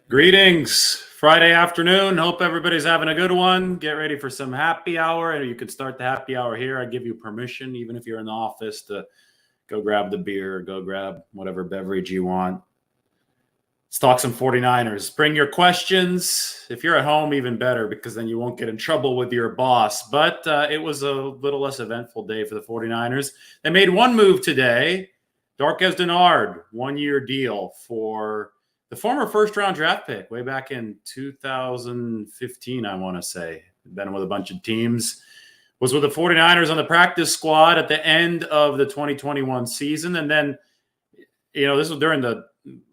Greetings. Friday afternoon. Hope everybody's having a good one. Get ready for some happy hour. And you can start the happy hour here. I give you permission, even if you're in the office, to go grab the beer, go grab whatever beverage you want. Let's talk some 49ers. Bring your questions. If you're at home, even better, because then you won't get in trouble with your boss. But it was a little less eventful day for the 49ers. They made one move today. Darqueze Dennard, 1-year deal for the former first-round draft pick way back in 2015, I want to say. Been with a bunch of teams. Was with the 49ers on the practice squad at the end of the 2021 season. And then, this was during the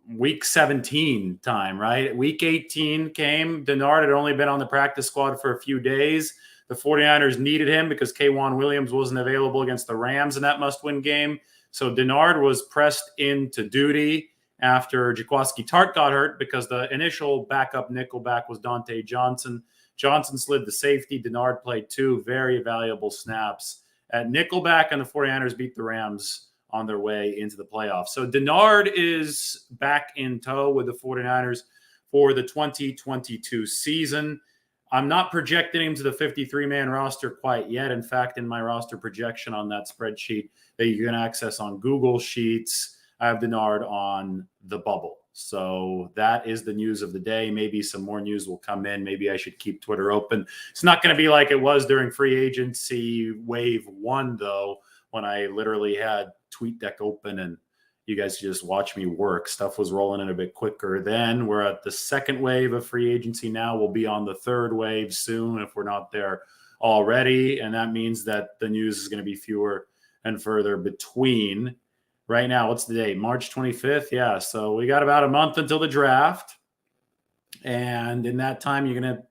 week 17 time, right? Week 18 came. Dennard had only been on the practice squad for a few days. The 49ers needed him because K'Wan Williams wasn't available against the Rams in that must-win game. So Dennard was pressed into duty after Jaquiski Tartt got hurt because the initial backup nickelback was Dante Johnson. Johnson slid to safety. Dennard played 2 very valuable snaps at nickelback, and the 49ers beat the Rams on their way into the playoffs. So Dennard is back in tow with the 49ers for the 2022 season. I'm not projecting him to the 53-man roster quite yet. In fact, in my roster projection on that spreadsheet that you can access on Google Sheets, I have Dennard on the bubble. So that is the news of the day. Maybe some more news will come in. Maybe I should keep Twitter open. It's not going to be like it was during free agency wave 1, though, when I literally had TweetDeck open and you guys just watch me work. Stuff was rolling in a bit quicker then. We're at the second wave of free agency now. We'll be on the third wave soon if we're not there already. And that means that the news is going to be fewer and further between. Right now, what's the date? March 25th? Yeah, so we got about a month until the draft. And in that time, you're going to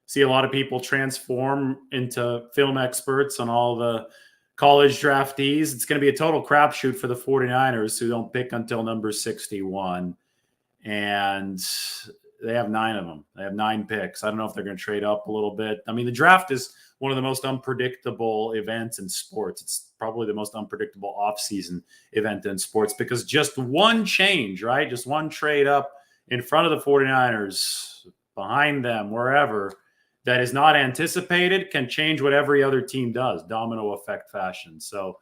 see a lot of people transform into film experts on all the college draftees. It's going to be a total crapshoot for the 49ers who don't pick until number 61. And they have 9 of them. They have 9 picks. I don't know if they're going to trade up a little bit. I mean, the draft is one of the most unpredictable events in sports. It's probably the most unpredictable offseason event in sports because just one change, right? Just one trade up in front of the 49ers, behind them, wherever, that is not anticipated can change what every other team does, domino effect fashion. So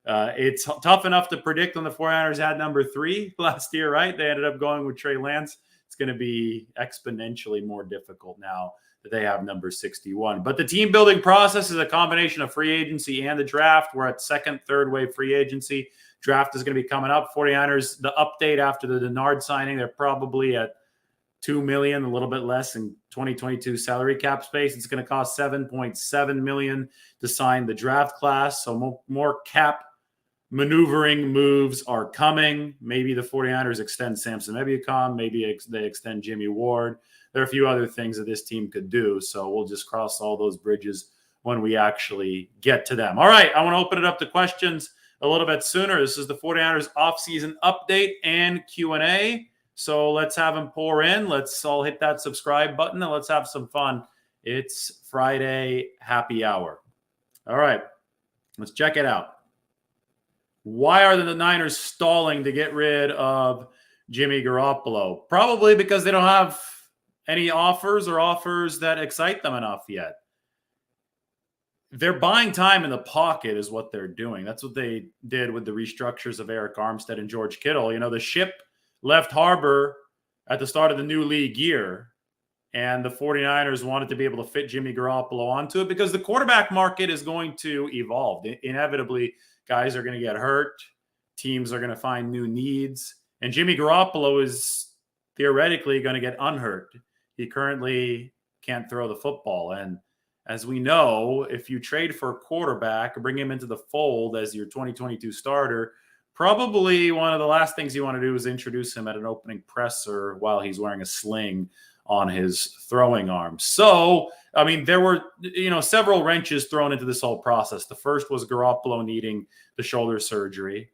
it's tough enough to predict when the 49ers had number 3 last year, right? They ended up going with Trey Lance. It's going to be exponentially more difficult now that they have number 61. But the team building process is a combination of free agency and the draft. We're at second, third wave free agency. Draft is going to be coming up. 49ers, the update after the Dennard signing, they're probably at $2 million, a little bit less in 2022 salary cap space. It's going to cost $7.7 million to sign the draft class. So more cap maneuvering moves are coming. Maybe the 49ers extend Samson Ebukam. Maybe they extend Jimmy Ward. There are a few other things that this team could do. So we'll just cross all those bridges when we actually get to them. All right, I want to open it up to questions a little bit sooner. This is the 49ers offseason update and Q&A. So let's have them pour in. Let's all hit that subscribe button and let's have some fun. It's Friday happy hour. All right, let's check it out. Why are the Niners stalling to get rid of Jimmy Garoppolo? Probably because they don't have any offers or offers that excite them enough yet. They're buying time in the pocket is what they're doing. That's what they did with the restructures of Eric Armstead and George Kittle. The ship left harbor at the start of the new league year, and the 49ers wanted to be able to fit Jimmy Garoppolo onto it because the quarterback market is going to evolve. Inevitably, guys are going to get hurt. Teams are going to find new needs. And Jimmy Garoppolo is theoretically going to get unhurt. He currently can't throw the football. And as we know, if you trade for a quarterback or bring him into the fold as your 2022 starter, probably one of the last things you want to do is introduce him at an opening presser while he's wearing a sling on his throwing arm. So, I mean, there were, several wrenches thrown into this whole process. The first was Garoppolo needing the shoulder surgery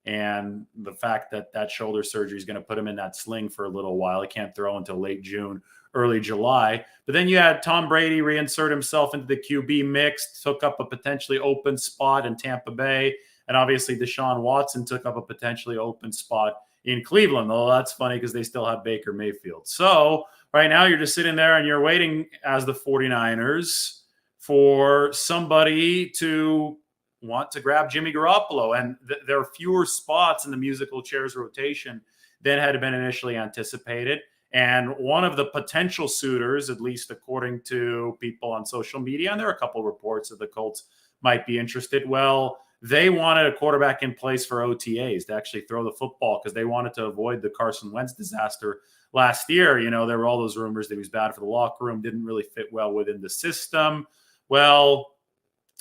and the fact that that shoulder surgery is going to put him in that sling for a little while. He can't throw until late June, early July. But then you had Tom Brady reinsert himself into the QB mix, took up a potentially open spot in Tampa Bay. And obviously Deshaun Watson took up a potentially open spot in Cleveland. Though that's funny because they still have Baker Mayfield. So right now you're just sitting there and you're waiting as the 49ers for somebody to want to grab Jimmy Garoppolo. And there are fewer spots in the musical chairs rotation than had been initially anticipated. And one of the potential suitors, at least according to people on social media, and there are a couple of reports that the Colts might be interested. Well, they wanted a quarterback in place for OTAs to actually throw the football because they wanted to avoid the Carson Wentz disaster last year. You know, there were all those rumors that he was bad for the locker room, didn't really fit well within the system. Well,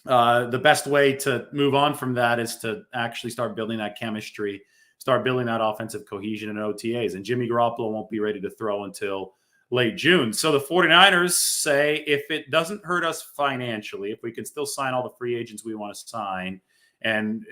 the best way to move on from that is to actually start building that chemistry, start building that offensive cohesion in OTAs. And Jimmy Garoppolo won't be ready to throw until late June. So the 49ers say if it doesn't hurt us financially, if we can still sign all the free agents we want to sign, and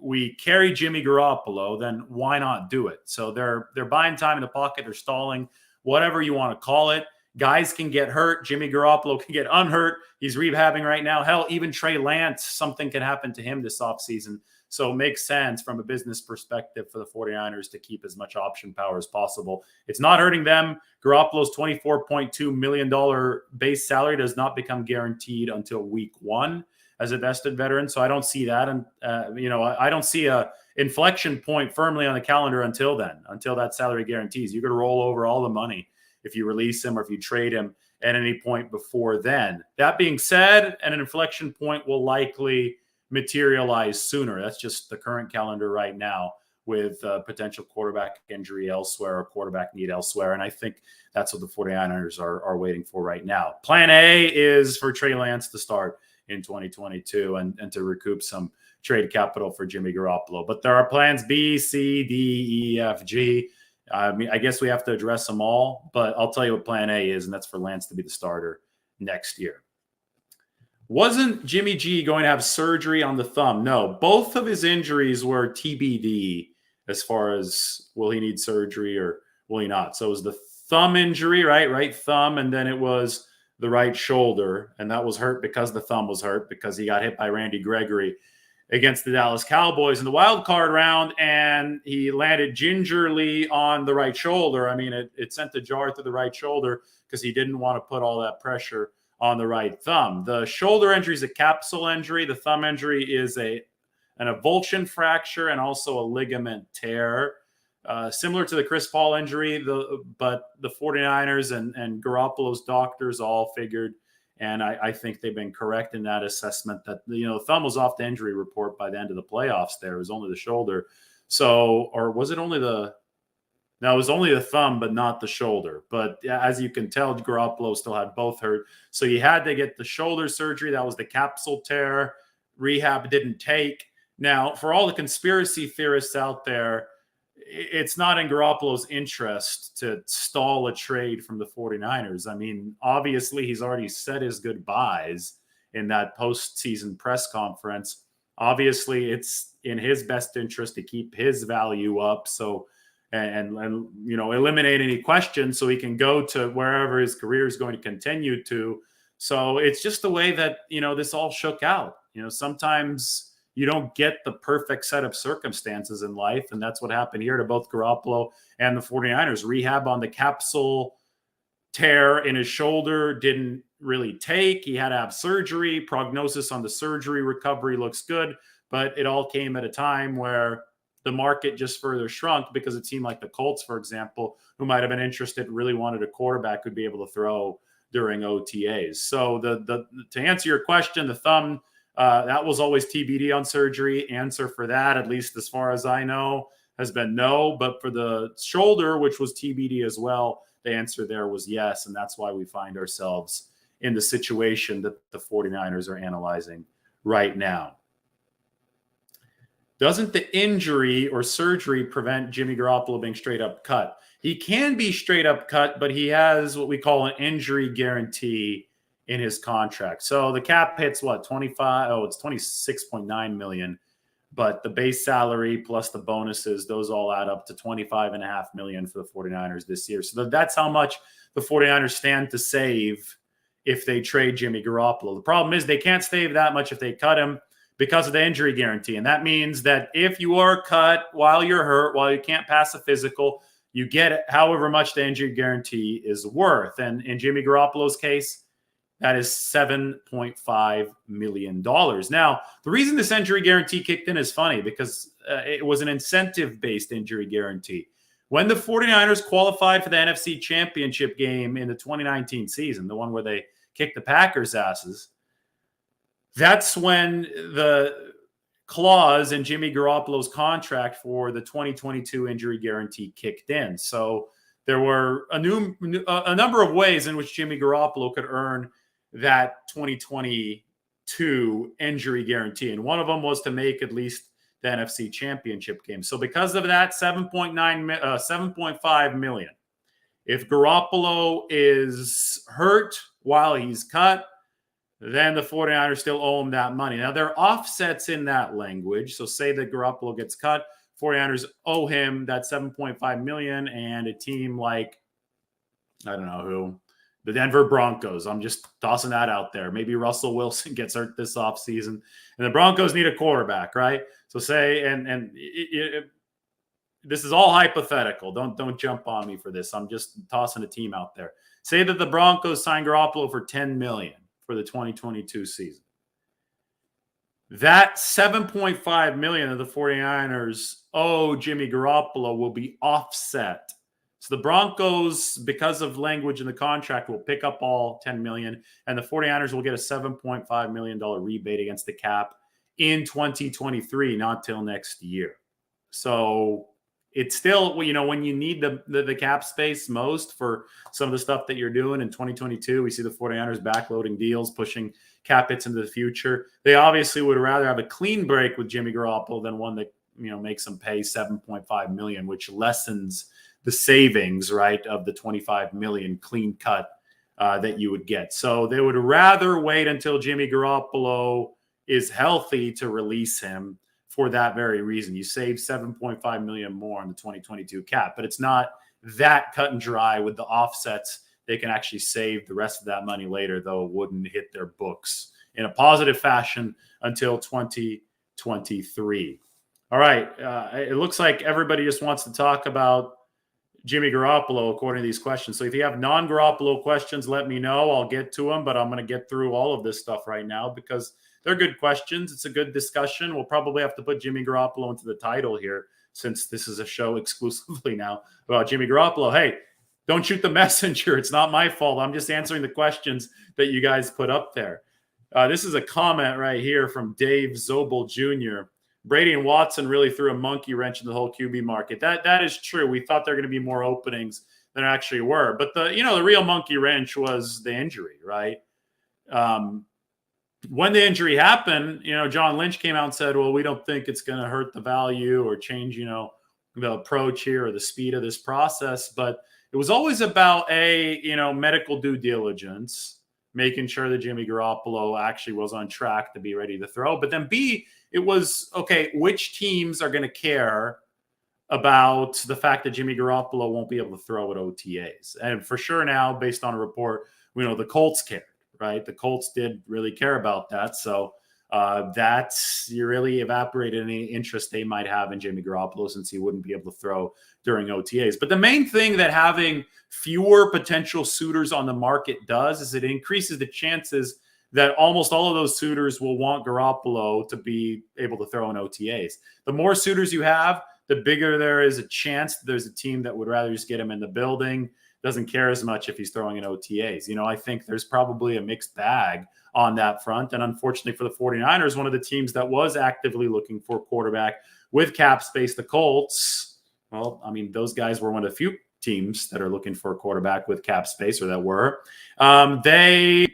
we carry Jimmy Garoppolo, then why not do it? So they're buying time in the pocket. They're stalling, whatever you want to call it. Guys can get hurt. Jimmy Garoppolo can get unhurt. He's rehabbing right now. Hell, even Trey Lance, something can happen to him this offseason. So it makes sense from a business perspective for the 49ers to keep as much option power as possible. It's not hurting them. Garoppolo's $24.2 million base salary does not become guaranteed until week 1 as a vested veteran. So I don't see that. And, I don't see a inflection point firmly on the calendar until then, until that salary guarantees. You're going to roll over all the money if you release him or if you trade him at any point before then. That being said, an inflection point will likely materialize sooner. That's just the current calendar right now with potential quarterback injury elsewhere or quarterback need elsewhere. And I think that's what the 49ers are waiting for right now. Plan A is for Trey Lance to start in 2022 and to recoup some trade capital for Jimmy Garoppolo. But there are plans B, C, D, E, F, G. I mean, I guess we have to address them all, but I'll tell you what plan A is, and that's for Lance to be the starter next year. Wasn't Jimmy G going to have surgery on the thumb? No, both of his injuries were TBD as far as will he need surgery or will he not. So it was the thumb injury, right thumb, and then it was the right shoulder, and that was hurt because the thumb was hurt because he got hit by Randy Gregory against the Dallas Cowboys in the wild card round, and he landed gingerly on the right shoulder. I mean, it sent a jar through the right shoulder because he didn't want to put all that pressure on the right thumb. The shoulder injury is a capsule injury. The thumb injury is an avulsion fracture and also a ligament tear. Similar to the Chris Paul injury, but the 49ers and Garoppolo's doctors all figured, and I think they've been correct in that assessment, that the thumb was off the injury report by the end of the playoffs. There it was only the shoulder. So, or was it only the? No, it was only the thumb, but not the shoulder. But as you can tell, Garoppolo still had both hurt. So he had to get the shoulder surgery. That was the capsule tear. Rehab didn't take. Now, for all the conspiracy theorists out there, it's not in Garoppolo's interest to stall a trade from the 49ers. I mean, obviously, he's already said his goodbyes in that postseason press conference. Obviously, it's in his best interest to keep his value up. So, and eliminate any questions so he can go to wherever his career is going to continue to. So it's just the way that, this all shook out. Sometimes you don't get the perfect set of circumstances in life. And that's what happened here to both Garoppolo and the 49ers. Rehab on the capsule tear in his shoulder didn't really take. He had to have surgery. Prognosis on the surgery recovery looks good, but it all came at a time where the market just further shrunk because it seemed like the Colts, for example, who might have been interested, really wanted a quarterback who'd be able to throw during OTAs. So to answer your question, the thumb, that was always TBD on surgery. Answer for that, at least as far as I know, has been no. But for the shoulder, which was TBD as well, the answer there was yes. And that's why we find ourselves in the situation that the 49ers are analyzing right now. Doesn't the injury or surgery prevent Jimmy Garoppolo being straight up cut? He can be straight up cut, but he has what we call an injury guarantee in his contract. So the cap hits what, 25? Oh, it's 26.9 million. But the base salary plus the bonuses, those all add up to 25.5 million for the 49ers this year. So that's how much the 49ers stand to save if they trade Jimmy Garoppolo. The problem is they can't save that much if they cut him, because of the injury guarantee. And that means that if you are cut while you're hurt, while you can't pass a physical, you get however much the injury guarantee is worth. And in Jimmy Garoppolo's case, that is $7.5 million. Now, the reason this injury guarantee kicked in is funny because it was an incentive-based injury guarantee. When the 49ers qualified for the NFC Championship game in the 2019 season, the one where they kicked the Packers' asses, that's when the clause in Jimmy Garoppolo's contract for the 2022 injury guarantee kicked in. So there were a number of ways in which Jimmy Garoppolo could earn that 2022 injury guarantee. And one of them was to make at least the NFC Championship game. So because of that, $7.5 million. If Garoppolo is hurt while he's cut, then the 49ers still owe him that money. Now, there are offsets in that language. So say that Garoppolo gets cut, 49ers owe him that $7.5 million, and a team like, I don't know who, the Denver Broncos. I'm just tossing that out there. Maybe Russell Wilson gets hurt this offseason, and the Broncos need a quarterback, right? So say, this is all hypothetical. Don't jump on me for this. I'm just tossing a team out there. Say that the Broncos sign Garoppolo for $10 million for the 2022 season. That $7.5 million of the 49ers owe Jimmy Garoppolo will be offset. So the Broncos, because of language in the contract, will pick up all $10 million, and the 49ers will get a $7.5 million rebate against the cap in 2023, not till next year. So it's still, when you need the cap space most for some of the stuff that you're doing in 2022, we see the 49ers backloading deals, pushing cap hits into the future. They obviously would rather have a clean break with Jimmy Garoppolo than one that, makes them pay $7.5 million, which lessens the savings, right, of the $25 million clean cut that you would get. So they would rather wait until Jimmy Garoppolo is healthy to release him. For that very reason, you save $7.5 million more on the 2022 cap, but it's not that cut and dry with the offsets. They can actually save the rest of that money later, though it wouldn't hit their books in a positive fashion until 2023. All right. It looks like everybody just wants to talk about Jimmy Garoppolo according to these questions. So if you have non-Garoppolo questions, let me know. I'll get to them, but I'm going to get through all of this stuff right now because they're good questions. It's a good discussion. We'll probably have to put Jimmy Garoppolo into the title here since this is a show exclusively now about Jimmy Garoppolo. Hey, don't shoot the messenger. It's not my fault. I'm just answering the questions that you guys put up there. This is a comment right here from Dave Zobel Jr. Brady and Watson really threw a monkey wrench in the whole QB market. That is true. We thought there were going to be more openings than there actually were. But the real monkey wrench was the injury, right? When the injury happened, John Lynch came out and said, well, we don't think it's going to hurt the value or change, the approach here or the speed of this process. But it was always about medical due diligence, making sure that Jimmy Garoppolo actually was on track to be ready to throw. But then B, it was, okay, which teams are going to care about the fact that Jimmy Garoppolo won't be able to throw at OTAs? And for sure now, based on a report, we know the Colts cared. Right, the Colts did really care about that, so you really evaporated any interest they might have in Jimmy Garoppolo since he wouldn't be able to throw during OTAs. But the main thing that having fewer potential suitors on the market does is it increases the chances that almost all of those suitors will want Garoppolo to be able to throw in OTAs. The more suitors you have, the bigger there is a chance that there's a team that would rather just get him in the building, doesn't care as much if he's throwing in OTAs. I think there's probably a mixed bag on that front. And unfortunately for the 49ers, one of the teams that was actively looking for a quarterback with cap space, the Colts, well, I mean, those guys were one of the few teams that are looking for a quarterback with cap space, or that were. They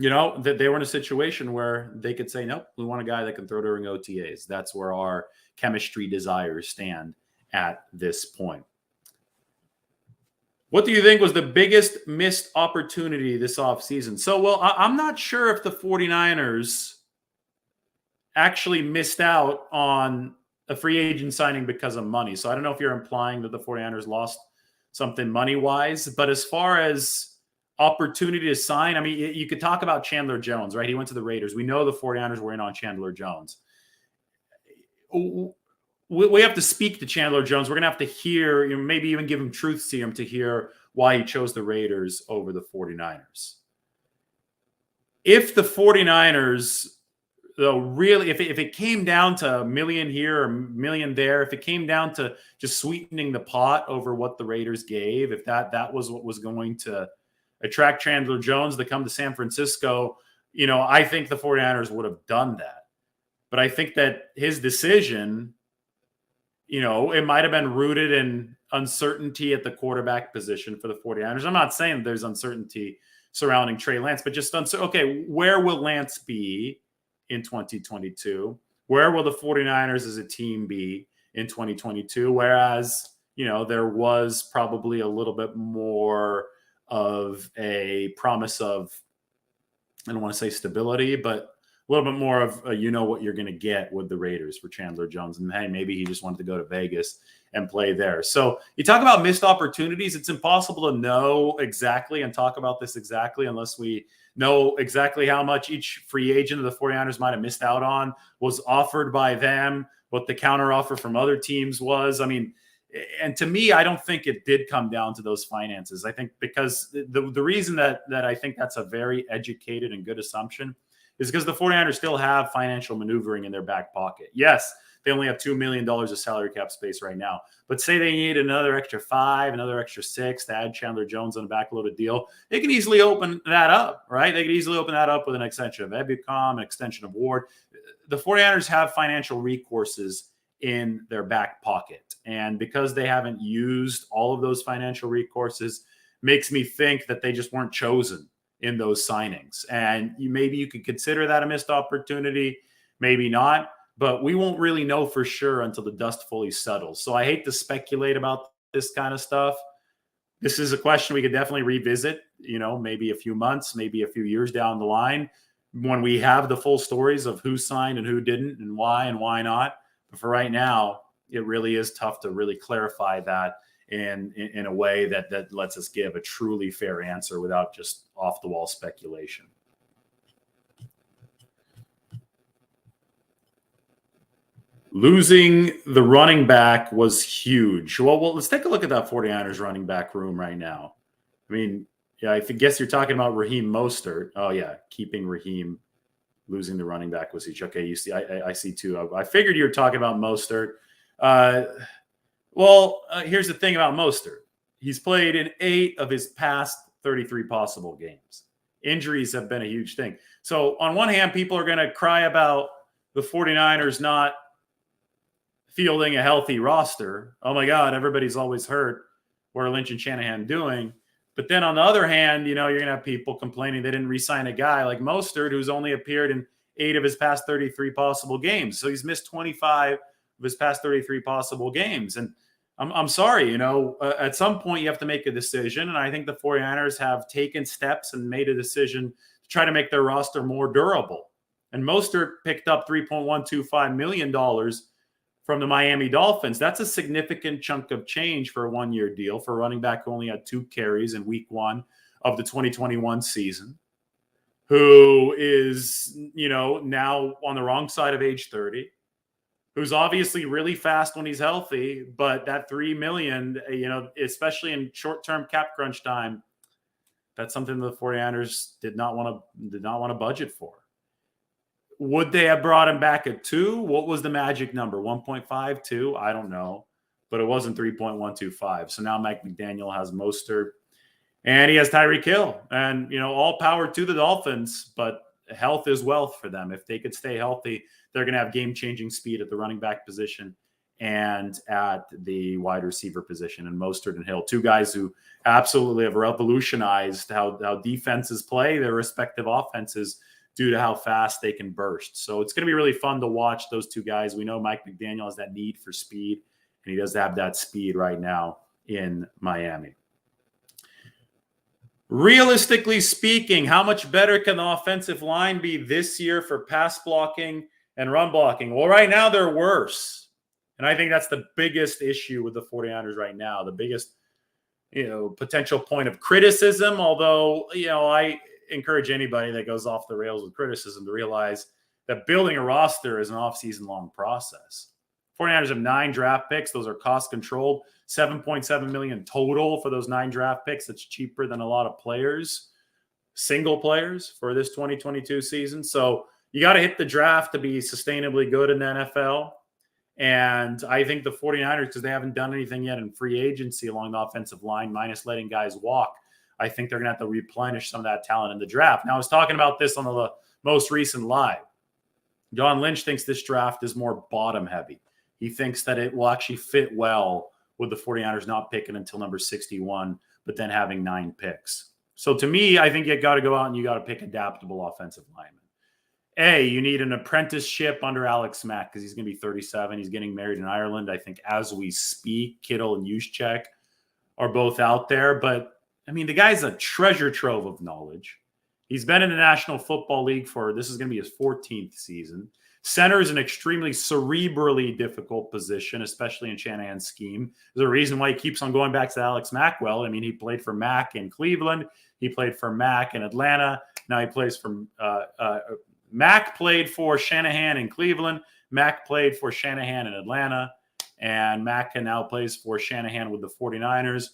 were in a situation where they could say, nope, we want a guy that can throw during OTAs. That's where our chemistry desires stand at this point. What do you think was the biggest missed opportunity this offseason? So, well, I'm not sure if the 49ers actually missed out on a free agent signing because of money. So I don't know if you're implying that the 49ers lost something money-wise. But as far as opportunity to sign. I mean, you could talk about Chandler Jones, right? He went to the Raiders. We know the 49ers were in on Chandler Jones. We have to speak to Chandler Jones. We're going to have to hear, maybe even give him truth serum to hear why he chose the Raiders over the 49ers. If the 49ers, though, really, if it came down to a million here or a million there, if it came down to just sweetening the pot over what the Raiders gave, if that was what was going to attract Chandler Jones to come to San Francisco, I think the 49ers would have done that. But I think that his decision, it might have been rooted in uncertainty at the quarterback position for the 49ers. I'm not saying there's uncertainty surrounding Trey Lance, but just okay, where will Lance be in 2022? Where will the 49ers as a team be in 2022? Whereas, there was probably a little bit more of a promise of, I don't want to say stability, but a little bit more of what you're going to get with the Raiders for Chandler Jones. And hey, maybe he just wanted to go to Vegas and play there. So you talk about missed opportunities. It's impossible to know exactly and talk about this exactly unless we know exactly how much each free agent of the 49ers might have missed out on, was offered by them, what the counter offer from other teams was. I mean, and to me, I don't think it did come down to those finances. I think because the reason that I think that's a very educated and good assumption is because the 49ers still have financial maneuvering in their back pocket. Yes, they only have $2 million of salary cap space right now. But say they need another extra 5, another extra 6 to add Chandler Jones on a backloaded deal. They can easily open that up, right? They can easily open that up with an extension of Ebukam, an extension of Ward. The 49ers have financial recourses in their back pocket. And because they haven't used all of those financial recourses, makes me think that they just weren't chosen in those signings. And maybe you could consider that a missed opportunity, maybe not, but we won't really know for sure until the dust fully settles. So I hate to speculate about this kind of stuff. This is a question we could definitely revisit, maybe a few months, maybe a few years down the line when we have the full stories of who signed and who didn't and why not. But for right now, it really is tough to really clarify that in a way that lets us give a truly fair answer without just off the wall speculation. Losing the running back was huge. Well, let's take a look at that 49ers running back room right now. I mean, yeah, I guess you're talking about Raheem Mostert. Oh yeah, keeping Raheem, losing the running back was huge. Okay, you see, I see too. I figured you were talking about Mostert. Here's the thing about Mostert. He's played in 8 of his past 33 possible games. Injuries have been a huge thing. So on one hand, people are going to cry about the 49ers not fielding a healthy roster. Oh my God, everybody's always hurt. What are Lynch and Shanahan doing? But then on the other hand, you're going to have people complaining they didn't re-sign a guy like Mostert, who's only appeared in 8 of his past 33 possible games. So he's missed 25 of his past 33 possible games. And I'm sorry, at some point you have to make a decision. And I think the 49ers have taken steps and made a decision to try to make their roster more durable. And Mostert picked up $3.125 million from the Miami Dolphins. That's a significant chunk of change for a one-year deal for a running back who only had 2 carries in week 1 of the 2021 season, who is, now on the wrong side of age 30, who's obviously really fast when he's healthy, but that $3 million, especially in short-term cap crunch time, that's something the 49ers did not want to budget for. Would they have brought him back at 2? What was the magic number? 1.52? I don't know, but it wasn't 3.125. So now Mike McDaniel has Mostert and he has Tyreek Hill, and all power to the Dolphins, but health is wealth for them. If they could stay healthy, they're going to have game-changing speed at the running back position and at the wide receiver position. And Mostert and Hill, 2 guys who absolutely have revolutionized how defenses play their respective offenses due to how fast they can burst. So it's going to be really fun to watch those 2 guys. We know Mike McDaniel has that need for speed, and he does have that speed right now in Miami. Realistically speaking, how much better can the offensive line be this year for pass blocking and run blocking? Well, right now they're worse. And I think that's the biggest issue with the 49ers right now. The biggest potential point of criticism. Although, I encourage anybody that goes off the rails with criticism to realize that building a roster is an offseason long process. 49ers have 9 draft picks. Those are cost controlled. $7.7 million total for those 9 draft picks. That's cheaper than a lot of players, single players, for this 2022 season. So you got to hit the draft to be sustainably good in the NFL. And I think the 49ers, because they haven't done anything yet in free agency along the offensive line, minus letting guys walk, I think they're going to have to replenish some of that talent in the draft. Now, I was talking about this on the most recent live. John Lynch thinks this draft is more bottom heavy. He thinks that it will actually fit well with the 49ers not picking until number 61, but then having 9 picks. So to me, I think you got to go out and you got to pick adaptable offensive linemen. You need an apprenticeship under Alex Mack because he's going to be 37. He's getting married in Ireland. I think as we speak, Kittle and Juszczyk are both out there. But, the guy's a treasure trove of knowledge. He's been in the National Football League this is going to be his 14th season. Center is an extremely cerebrally difficult position, especially in Shanahan's scheme. There's a reason why he keeps on going back to Alex Mack. Well, he played for Mack in Cleveland. He played for Mack in Atlanta. Now he plays for Mack played for Shanahan in Cleveland. Mack played for Shanahan in Atlanta. And Mack now plays for Shanahan with the 49ers.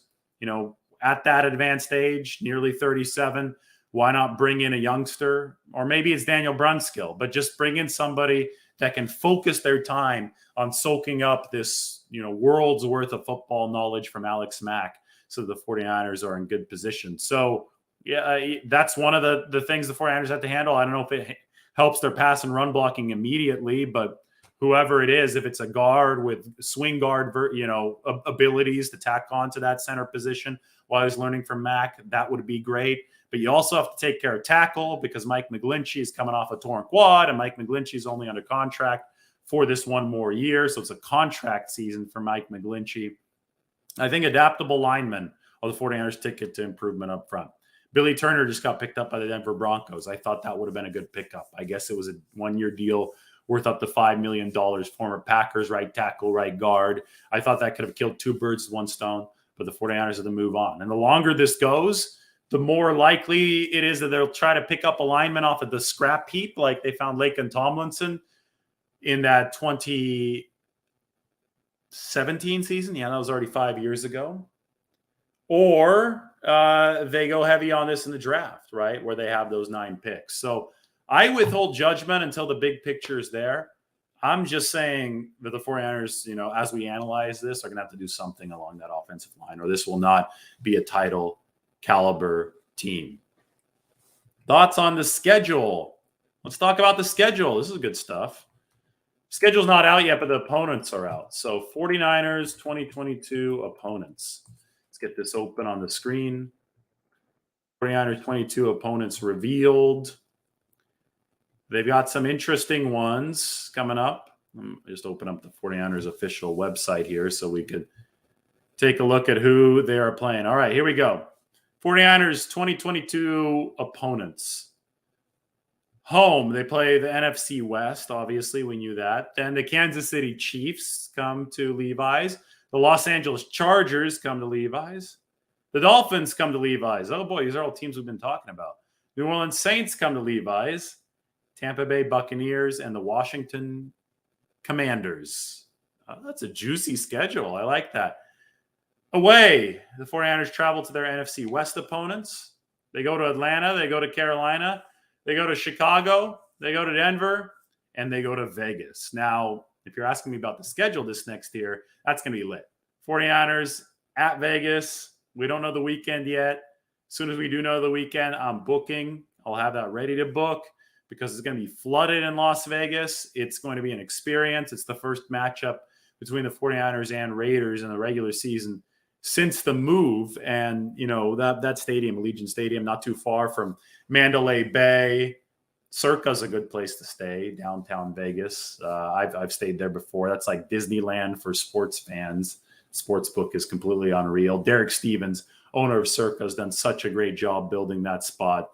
At that advanced age, nearly 37, why not bring in a youngster? Or maybe it's Daniel Brunskill, but just bring in somebody that can focus their time on soaking up this, world's worth of football knowledge from Alex Mack so the 49ers are in good position. So, that's one of the things the 49ers have to handle. I don't know if it helps their pass and run blocking immediately, but whoever it is, if it's a guard with swing guard, abilities to tack on to that center position while he's learning from Mack, that would be great. But you also have to take care of tackle because Mike McGlinchey is coming off a torn quad, and Mike McGlinchey is only under contract for this one more year. So it's a contract season for Mike McGlinchey. I think adaptable linemen are the 49ers' ticket to improvement up front. Billy Turner just got picked up by the Denver Broncos. I thought that would have been a good pickup. I guess it was a one-year deal worth up to $5 million. Former Packers, right tackle, right guard. I thought that could have killed 2 birds with 1 stone, but the 49ers have to move on. And the longer this goes, the more likely it is that they'll try to pick up a lineman off of the scrap heap like they found Laken Tomlinson in that 2017 season. Yeah, that was already 5 years ago. Or they go heavy on this in the draft, right, where they have those 9 picks. So I withhold judgment until the big picture is there. I'm just saying that the 49ers, as we analyze this, are going to have to do something along that offensive line, or this will not be a title caliber team. Thoughts on the schedule? Let's talk about the schedule. This is good stuff. Schedule's not out yet, but the opponents are out. So 49ers 2022 opponents. Let's get this open on the screen. 49ers 22 opponents revealed. They've got some interesting ones coming up. Just open up the 49ers official website here so we could take a look at who they are playing. All right, here we go. 49ers 2022 opponents. Home, they play the NFC West. Obviously, we knew that. Then the Kansas City Chiefs come to Levi's. The Los Angeles Chargers come to Levi's. The Dolphins come to Levi's. Oh, boy, these are all teams we've been talking about. New Orleans Saints come to Levi's. Tampa Bay Buccaneers and the Washington Commanders. That's a juicy schedule. I like that. Away, the 49ers travel to their NFC West opponents. They go to Atlanta. They go to Carolina. They go to Chicago. They go to Denver. And they go to Vegas. Now, if you're asking me about the schedule this next year, that's going to be lit. 49ers at Vegas. We don't know the weekend yet. As soon as we do know the weekend, I'm booking. I'll have that ready to book because it's going to be flooded in Las Vegas. It's going to be an experience. It's the first matchup between the 49ers and Raiders in the regular season since the move. And, that stadium, Allegiant Stadium, not too far from Mandalay Bay. Circa's a good place to stay, downtown Vegas. I've stayed there before. That's like Disneyland for sports fans. Sportsbook is completely unreal. Derek Stevens, owner of Circa, has done such a great job building that spot.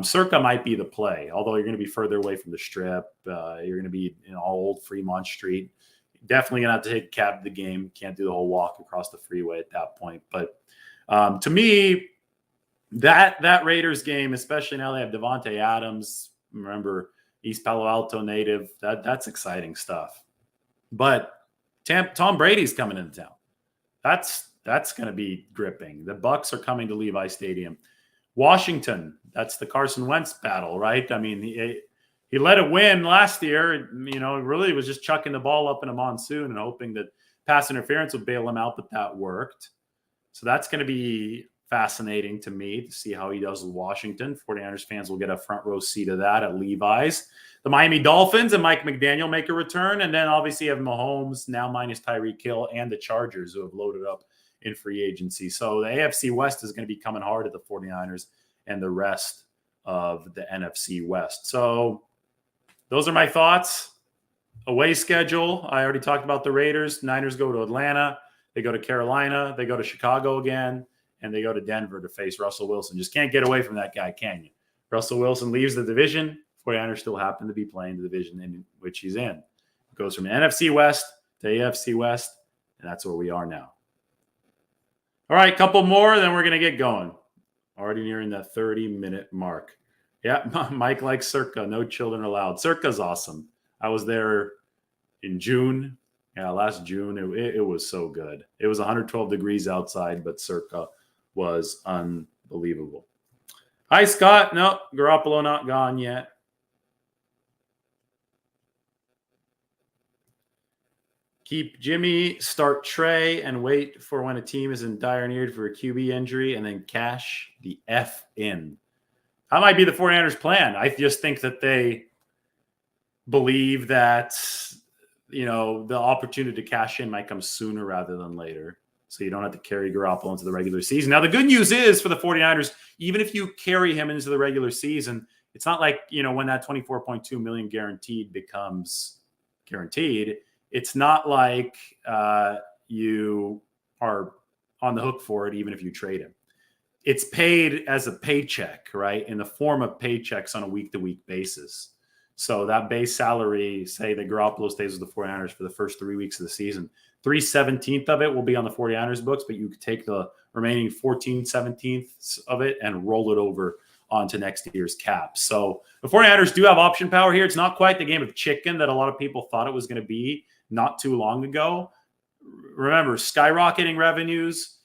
Circa might be the play, although you're going to be further away from the Strip. You're going to be in old Fremont Street. Definitely going to have to take a cab to the game. Can't do the whole walk across the freeway at that point. But To me, that Raiders game, especially now they have Devontae Adams, remember East Palo Alto native, that's exciting stuff. But Tom Brady's coming into town. That's going to be gripping. The Bucs are coming to Levi Stadium. Washington, that's the Carson Wentz battle, right? I mean, he let it win last year. You know, really was just chucking the ball up in a monsoon and hoping that pass interference would bail him out, but that worked. So that's going to be fascinating to me to see how he does with Washington. 49ers fans will get a front row seat of that at Levi's. The Miami Dolphins and Mike McDaniel make a return. And then obviously you have Mahomes, now minus Tyreek Hill, and the Chargers who have loaded up in free agency. So the AFC West is going to be coming hard at the 49ers and the rest of the NFC West. So those are my thoughts. Away schedule. I already talked about the Raiders. Niners go to Atlanta. They go to Carolina. They go to Chicago again. And they go to Denver to face Russell Wilson. Just can't get away from that guy, can you? Russell Wilson leaves the division. 49ers still happen to be playing the division in which he's in. It goes from NFC West to AFC West, and that's where we are now. All right, couple more, then we're going to get going. Already nearing the 30-minute mark. Yeah, Mike likes Circa. No children allowed. Circa's awesome. I was there in June. Yeah, last June. It was so good. It was 112 degrees outside, but Circa was unbelievable. Hi, Scott. No, Garoppolo not gone yet. Keep Jimmy, start Trey, and wait for when a team is in dire need for a QB injury, and then cash the F in. That might be the 49ers plan. I just think that they believe that, you know, the opportunity to cash in might come sooner rather than later. So you don't have to carry Garoppolo into the regular season. Now, the good news is for the 49ers, even if you carry him into the regular season, it's not like, you know, when that $24.2 million guaranteed becomes guaranteed, it's not like you are on the hook for it, even if you trade him. It's paid as a paycheck, right? In the form of paychecks on a week-to-week basis. So that base salary, say that Garoppolo stays with the 49ers for the first 3 weeks of the season, 3/17 of it will be on the 49ers books, but you could take the remaining 14/17 of it and roll it over onto next year's cap. So the 49ers do have option power here. It's not quite the game of chicken that a lot of people thought it was going to be not too long ago. Remember, skyrocketing revenues,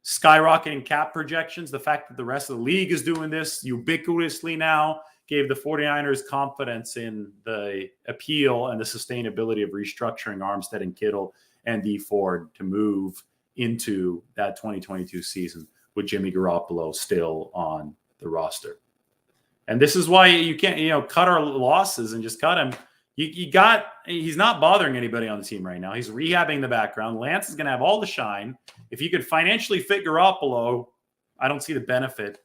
skyrocketing cap projections, the fact that the rest of the league is doing this ubiquitously now gave the 49ers confidence in the appeal and the sustainability of restructuring Armstead and Kittle and Dee Ford to move into that 2022 season with Jimmy Garoppolo still on the roster. And this is why you can't, you know, cut our losses and just cut him. He's not bothering anybody on the team right now. He's rehabbing the background. Lance is going to have all the shine. If you could financially fit Garoppolo, I don't see the benefit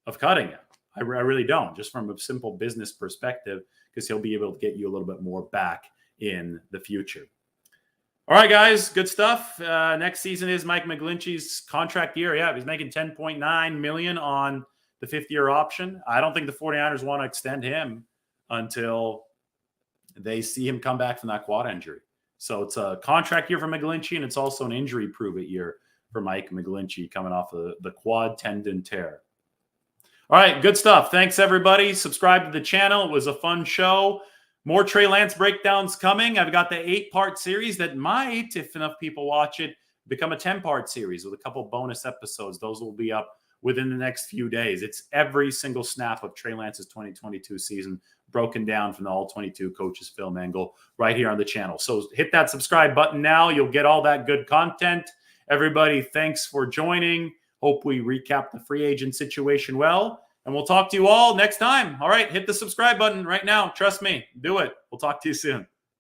of cutting him. I really don't, just from a simple business perspective, because he'll be able to get you a little bit more back in the future. All right, guys, good stuff. Next season is Mike McGlinchey's contract year. Yeah, he's making $10.9 million on the 5th-year option. I don't think the 49ers want to extend him until they see him come back from that quad injury. So it's a contract year for McGlinchey, and it's also an injury prove-it year for Mike McGlinchey coming off of the quad tendon tear. All right, good stuff. Thanks, everybody. Subscribe to the channel. It was a fun show. More Trey Lance breakdowns coming. I've got the 8-part series that might, if enough people watch it, become a 10-part series with a couple bonus episodes. Those will be up within the next few days. It's every single snap of Trey Lance's 2022 season broken down from the All-22 Coaches Film angle right here on the channel. So hit that subscribe button now. You'll get all that good content. Everybody, thanks for joining. Hope we recap the free agent situation well. And we'll talk to you all next time. All right, hit the subscribe button right now. Trust me. Do it. We'll talk to you soon.